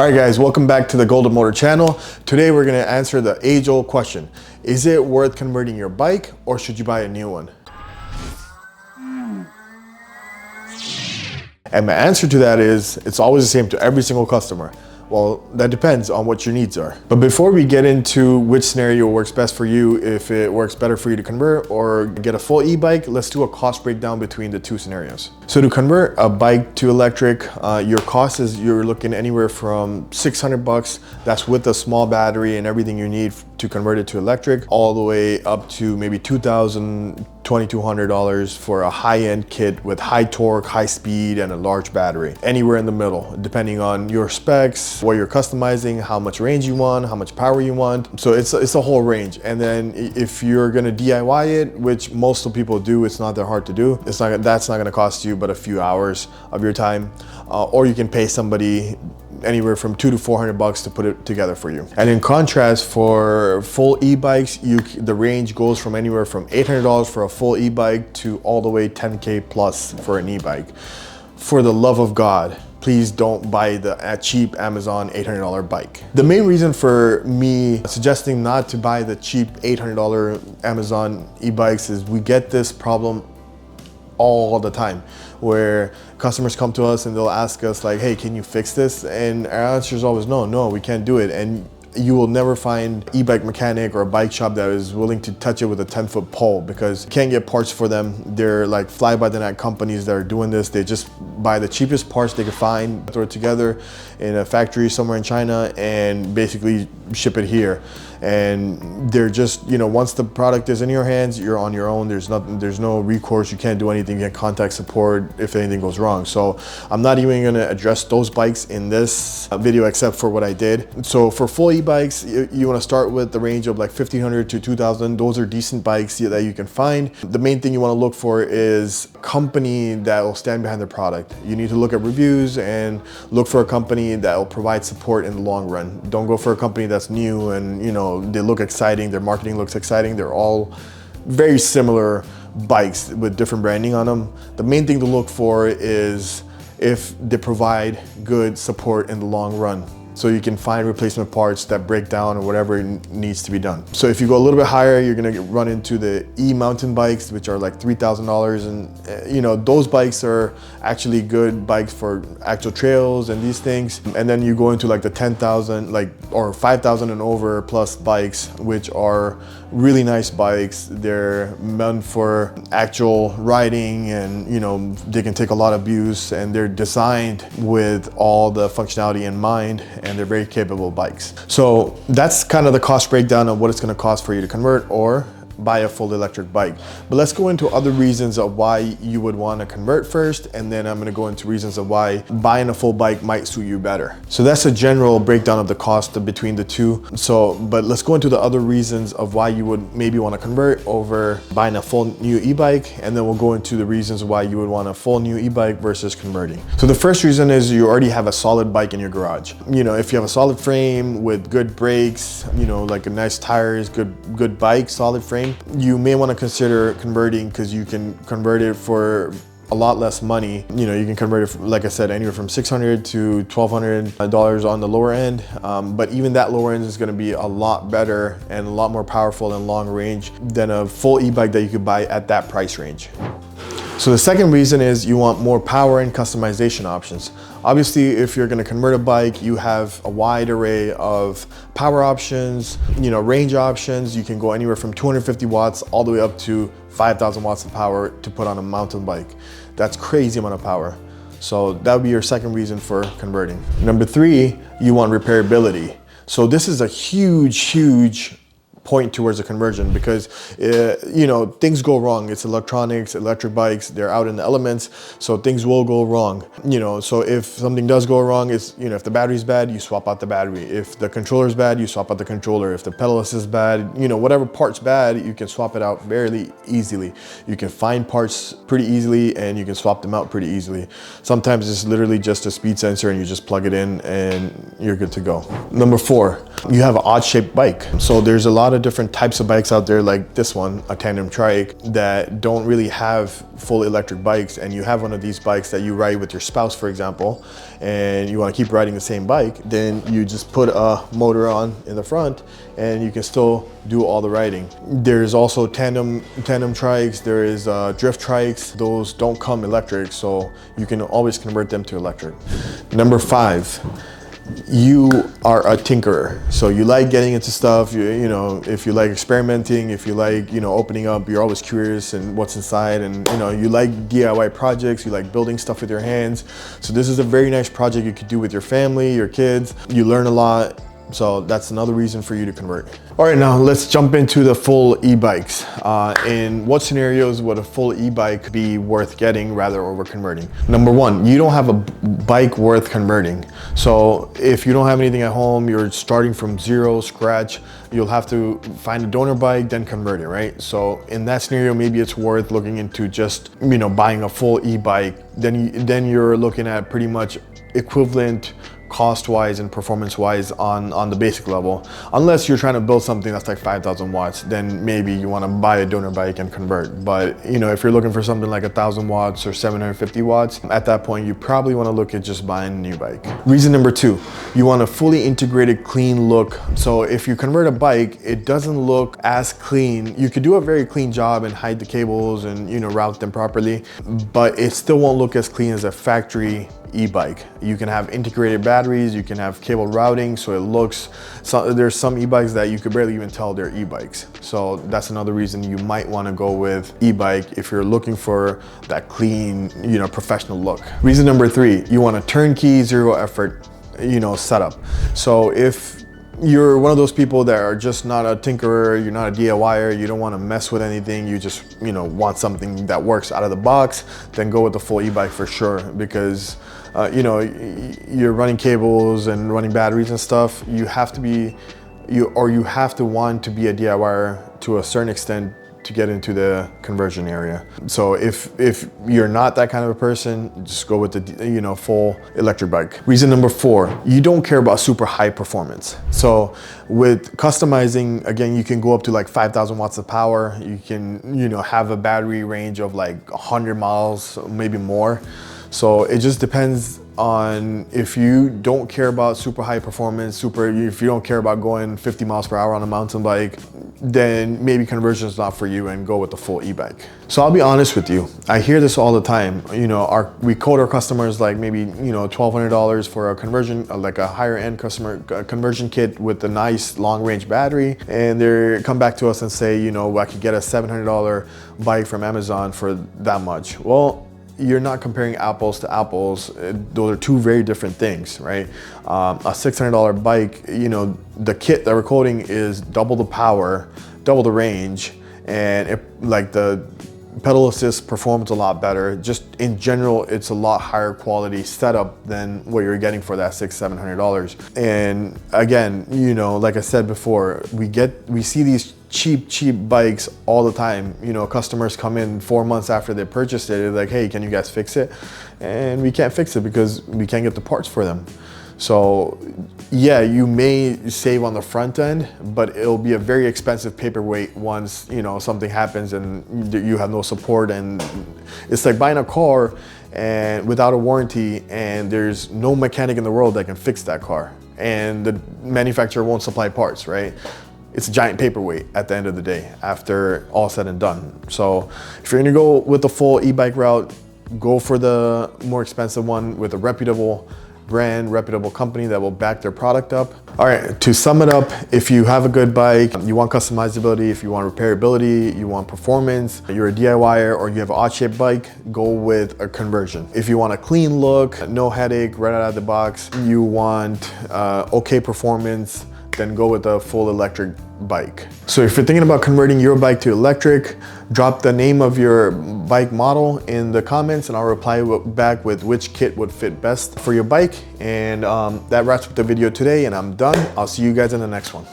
Alright guys, welcome back to the Golden Motor channel. Today we're going to answer the age-old question. Is it worth converting your bike or should you buy a new one? And my answer to that is, it's always the same to every single customer. Well, that depends on what your needs are. But before we get into which scenario works best for you, if it works better for you to convert or get a full e-bike, let's do a cost breakdown between the two scenarios. So to convert a bike to electric, your cost is, you're looking anywhere from 600 bucks. That's with a small battery and everything you need to convert it to electric, all the way up to maybe $2,000, $2,200 for a high-end kit with high torque, high speed, and a large battery. Anywhere in the middle, depending on your specs, what you're customizing, how much range you want, how much power you want. So it's a whole range. And then if you're gonna DIY it, which most of people do, it's not that hard to do. That's not gonna cost you but a few hours of your time. Or you can pay somebody anywhere from $200 to $400 to put it together for you. And in contrast, for full e-bikes, the range goes from anywhere from $800 for a full e-bike to all the way 10K plus for an e-bike. For the love of God, please don't buy the cheap Amazon $800 bike. The main reason for me suggesting not to buy the cheap $800 Amazon e-bikes is we get this problem all the time, where customers come to us and they'll ask us like, hey, can you fix this? And our answer is always no, we can't do it. And you will never find e-bike mechanic or a bike shop that is willing to touch it with a 10-foot pole, because you can't get parts for them. They're like fly-by-the-night companies that are doing this. They just buy the cheapest parts they can find, throw it together in a factory somewhere in China, and basically ship it here. And they're just, you know, once the product is in your hands, you're on your own. There's no recourse. You can't do anything. You can't contact support if anything goes wrong. So I'm not even going to address those bikes in this video, except for what I did. So for full e-bikes, you want to start with the range of like $1,500 to $2,000. Those are decent bikes that you can find. The main thing you want to look for is a company that will stand behind the product. You need to look at reviews and look for a company that will provide support in the long run. Don't go for a company that's new and, you know, they look exciting, their marketing looks exciting. They're all very similar bikes with different branding on them. The main thing to look for is if they provide good support in the long run, so you can find replacement parts that break down or whatever needs to be done. So if you go a little bit higher, you're gonna run into the e-mountain bikes, which are like $3,000. And you know, those bikes are actually good bikes for actual trails and these things. And then you go into like the 10,000, or 5,000 and over plus bikes, which are really nice bikes. They're meant for actual riding, and you know, they can take a lot of abuse, and they're designed with all the functionality in mind, and they're very capable bikes. So that's kind of the cost breakdown of what it's going to cost for you to convert or buy a full electric bike. But let's go into other reasons of why you would want to convert first, and then I'm going to go into reasons of why buying a full bike might suit you better. So that's a general breakdown of the cost between the two. But let's go into the other reasons of why you would maybe want to convert over buying a full new e-bike, and then we'll go into the reasons why you would want a full new e-bike versus converting. So the first reason is you already have a solid bike in your garage. You know, if you have a solid frame with good brakes, you know, like a nice tires, good bike, solid frame, you may want to consider converting, because you can convert it for a lot less money. You know, you can convert it, for, like I said, anywhere from $600 to $1,200 on the lower end. But even that lower end is going to be a lot better and a lot more powerful and long range than a full e-bike that you could buy at that price range. So the second reason is you want more power and customization options. Obviously, if you're gonna convert a bike, you have a wide array of power options, you know, range options. You can go anywhere from 250 watts all the way up to 5,000 watts of power to put on a mountain bike. That's crazy amount of power. So that would be your second reason for converting. Number three, you want repairability. So this is a huge point towards a conversion, because you know, things go wrong. It's electronics, electric bikes, they're out in the elements, so things will go wrong. You know, so if something does go wrong, it's, you know, if the battery's bad, you swap out the battery. If the controller's bad, you swap out the controller. If the pedal assist is bad, you know, whatever part's bad, you can swap it out fairly easily. You can find parts pretty easily, and you can swap them out pretty easily. Sometimes it's literally just a speed sensor and you just plug it in, and you're good to go. Number 4, you have an odd shaped bike. So there's a lot of different types of bikes out there like this one, a tandem trike, that don't really have full electric bikes, and you have one of these bikes that you ride with your spouse, for example, and you want to keep riding the same bike, then you just put a motor on in the front and you can still do all the riding. There's also tandem trikes, there is drift trikes. Those don't come electric, so you can always convert them to electric. Number 5, you are a tinkerer. So you like getting into stuff, you know, if you like experimenting, if you like, you know, opening up, you're always curious and what's inside, and you know, you like DIY projects, you like building stuff with your hands. So this is a very nice project you could do with your family, your kids. You learn a lot. So that's another reason for you to convert. All right, now let's jump into the full e-bikes. In what scenarios would a full e-bike be worth getting rather over converting? Number 1, you don't have a bike worth converting. So if you don't have anything at home, you're starting from zero, scratch, you'll have to find a donor bike, then convert it, right? So in that scenario, maybe it's worth looking into just, you know, buying a full e-bike. Then you're looking at pretty much equivalent cost-wise and performance-wise on the basic level. Unless you're trying to build something that's like 5,000 watts, then maybe you want to buy a donor bike and convert. But you know, if you're looking for something like 1,000 watts or 750 watts, at that point you probably want to look at just buying a new bike. Reason number 2, you want a fully integrated, clean look. So if you convert a bike, it doesn't look as clean. You could do a very clean job and hide the cables and, you know, route them properly, but it still won't look as clean as a factory e-bike. You can have integrated batteries, you can have cable routing, so it looks, there's some e-bikes that you could barely even tell they're e-bikes. So that's another reason you might want to go with e-bike if you're looking for that clean, you know, professional look. Reason number 3, you want a turnkey, zero effort, you know, setup. So if you're one of those people that are just not a tinkerer, you're not a DIYer, you don't want to mess with anything, you just, you know, want something that works out of the box, then go with the full e-bike for sure. Because you know, you're running cables and running batteries and stuff, you have to be, you have to want to be a DIYer to a certain extent to get into the conversion area. So if you're not that kind of a person, just go with the, you know, full electric bike. Reason number 4, you don't care about super high performance. So with customizing, again, you can go up to like 5,000 watts of power. You can, you know, have a battery range of like 100 miles, maybe more. So it just depends on if you don't care about super high performance, if you don't care about going 50 miles per hour on a mountain bike, then maybe conversion is not for you and go with the full e-bike. So I'll be honest with you, I hear this all the time. You know, we quote our customers like maybe, you know, $1,200 for a conversion, like a higher end conversion kit with a nice long range battery. And they come back to us and say, you know, I could get a $700 bike from Amazon for that much. Well, you're not comparing apples to apples. Those are two very different things, right? A $600 bike, you know, the kit that we're quoting is double the power, double the range, and like the pedal assist performs a lot better. Just in general, it's a lot higher quality setup than what you're getting for that $600-700. And again, you know, like I said before, we see these cheap bikes all the time. You know, customers come in 4 months after they purchased it, they're like, hey, can you guys fix it? And we can't fix it because we can't get the parts for them. So yeah, you may save on the front end, but it'll be a very expensive paperweight once, you know, something happens and you have no support. And it's like buying a car and without a warranty, and there's no mechanic in the world that can fix that car, and the manufacturer won't supply parts, right? It's a giant paperweight at the end of the day after all said and done. So if you're gonna go with the full e-bike route, go for the more expensive one with a reputable brand, reputable company that will back their product up. All right, to sum it up, if you have a good bike, you want customizability, if you want repairability, you want performance, you're a DIYer, or you have an odd-shaped bike, go with a conversion. If you want a clean look, no headache, right out of the box, you want okay performance, then go with a full electric bike. So if you're thinking about converting your bike to electric, drop the name of your bike model in the comments and I'll reply back with which kit would fit best for your bike. And that wraps up the video today, and I'm done. I'll see you guys in the next one.